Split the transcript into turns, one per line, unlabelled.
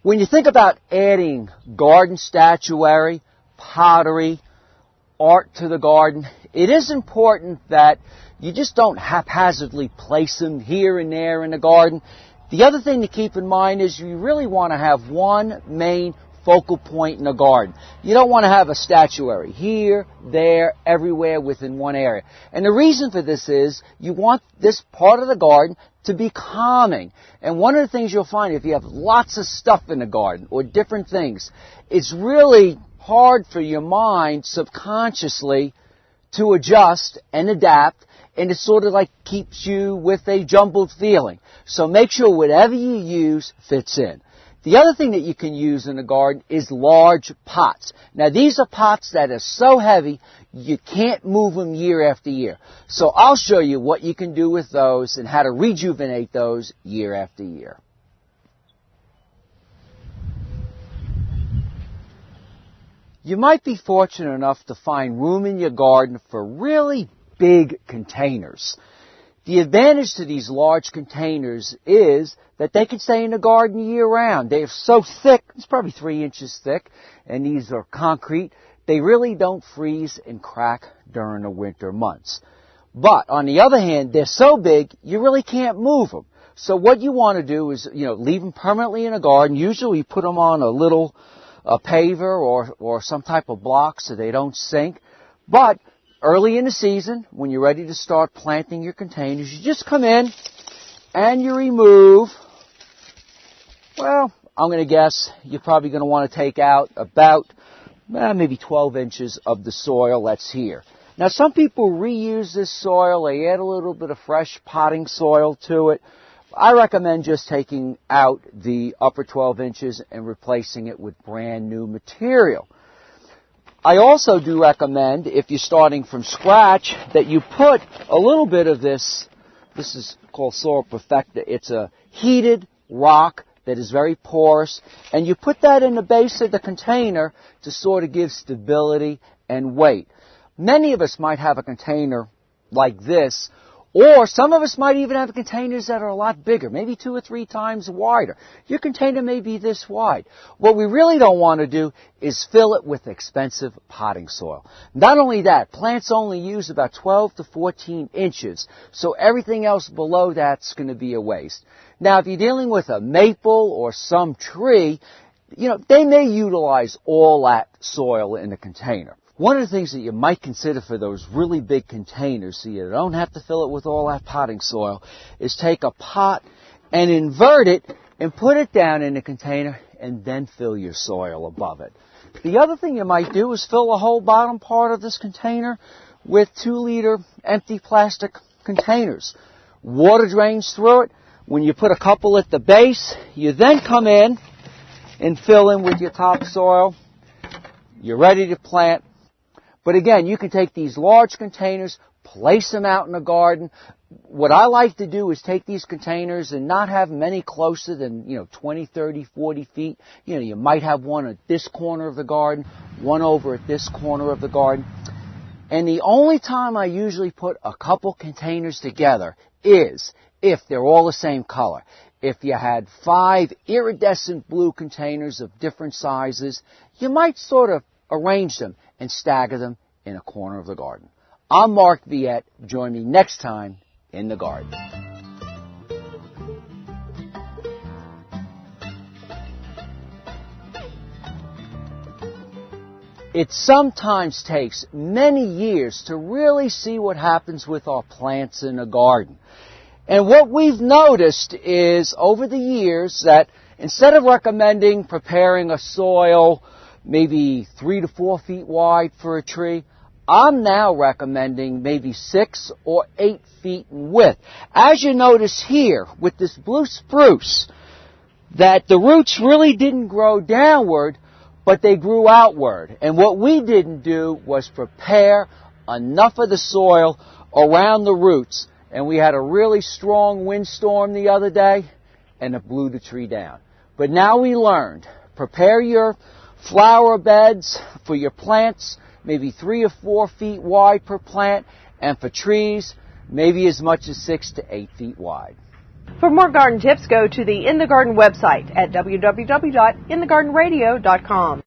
When you think about adding garden statuary, pottery, art to the garden, it is important that you just don't haphazardly place them here and there in the garden. The other thing to keep in mind is you really want to have one main focal point in the garden. You don't want to have a statuary here, there, everywhere within one area. And the reason for this is you want this part of the garden to be calming. And one of the things you'll find if you have lots of stuff in the garden or different things, it's really hard for your mind subconsciously to adjust and adapt, and it sort of like keeps you with a jumbled feeling. So make sure whatever you use fits in. The other thing that you can use in the garden is large pots. Now these are pots that are so heavy you can't move them year after year. So I'll show you what you can do with those and how to rejuvenate those year after year. You might be fortunate enough to find room in your garden for really big containers. The advantage to these large containers is that they can stay in the garden year-round. They are so thick, it's probably 3 inches thick, and these are concrete. They really don't freeze and crack during the winter months. But on the other hand, they're so big, you really can't move them. So what you want to do is, leave them permanently in the garden. Usually you put them on a little paver or some type of block so they don't sink. But early in the season, when you're ready to start planting your containers, you just come in and you remove, well, I'm going to guess you're probably going to want to take out about maybe 12 inches of the soil that's here. Now, some people reuse this soil. They add a little bit of fresh potting soil to it. I recommend just taking out the upper 12 inches and replacing it with brand new material. I also do recommend, if you're starting from scratch, that you put a little bit of this is called soil perfecta. It's a heated rock that is very porous, and you put that in the base of the container to sort of give stability and weight. Many of us might have a container like this, or some of us might even have containers that are a lot bigger, maybe 2 or 3 times wider. Your container may be this wide. What we really don't want to do is fill it with expensive potting soil. Not only that, plants only use about 12 to 14 inches, so everything else below that's going to be a waste. Now, if you're dealing with a maple or some tree, they may utilize all that soil in the container. One of the things that you might consider for those really big containers, so you don't have to fill it with all that potting soil, is take a pot and invert it and put it down in the container and then fill your soil above it. The other thing you might do is fill the whole bottom part of this container with 2-liter empty plastic containers. Water drains through it. When you put a couple at the base, you then come in and fill in with your topsoil. You're ready to plant. But again, you can take these large containers, place them out in the garden. What I like to do is take these containers and not have them any closer than, 20, 30, 40 feet. You might have one at this corner of the garden, one over at this corner of the garden. And the only time I usually put a couple containers together is if they're all the same color. If you had 5 iridescent blue containers of different sizes, you might sort of arrange them and stagger them in a corner of the garden. I'm Mark Viette. Join me next time in the garden. It sometimes takes many years to really see what happens with our plants in a garden. And what we've noticed is over the years that instead of recommending preparing a soil maybe 3 to 4 feet wide for a tree, I'm now recommending maybe 6 or 8 feet in width. As you notice here with this blue spruce, that the roots really didn't grow downward, but they grew outward. And what we didn't do was prepare enough of the soil around the roots. And we had a really strong windstorm the other day, and it blew the tree down. But now we learned, prepare your flower beds for your plants, maybe 3 or 4 feet wide per plant, and for trees, maybe as much as 6 to 8 feet wide.
For more garden tips, go to the In the Garden website at www.inthegardenradio.com.